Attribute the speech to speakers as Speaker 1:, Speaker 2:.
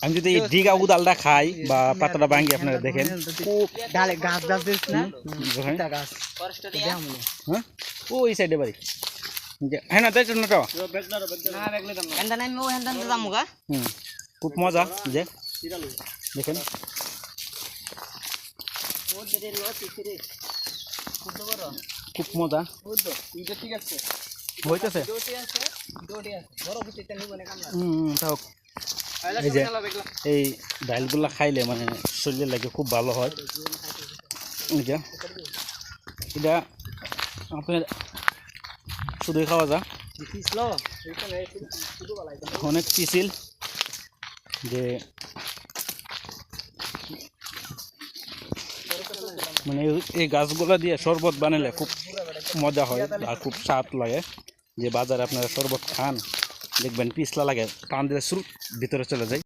Speaker 1: আমি যদি এই ডিগা উদালটা খাই বা পাতাটা ভাঙ্গি আপনারা দেখেন
Speaker 2: খুব ডালে গাছ গাছ দিস না
Speaker 1: দেখেন
Speaker 2: গাছ
Speaker 1: হ্যাঁ ওই সাইডে বাড়ি হ্যাঁ না তাই তো না
Speaker 2: হেন্দা নাই মো হেন্দা তো যামুগা
Speaker 1: খুব মজা যে দেখেন খুব মজা হইতেছে তাও এই যে এই ডালগুলা খাইলে মানে শরীরের লাগে খুব ভালো হয় এটা আপনার শুধুই খাওয়া যায় অনেক পিছিল যে মানে এই গাছগুলা দিয়ে শরবত বানালে খুব মজা হয় আর খুব স্বাদ লাগে যে বাজারে আপনারা শরবত খান দেখবেন পিছলা লাগে টান দিলে স্রোত ভিতরে চলে যায়।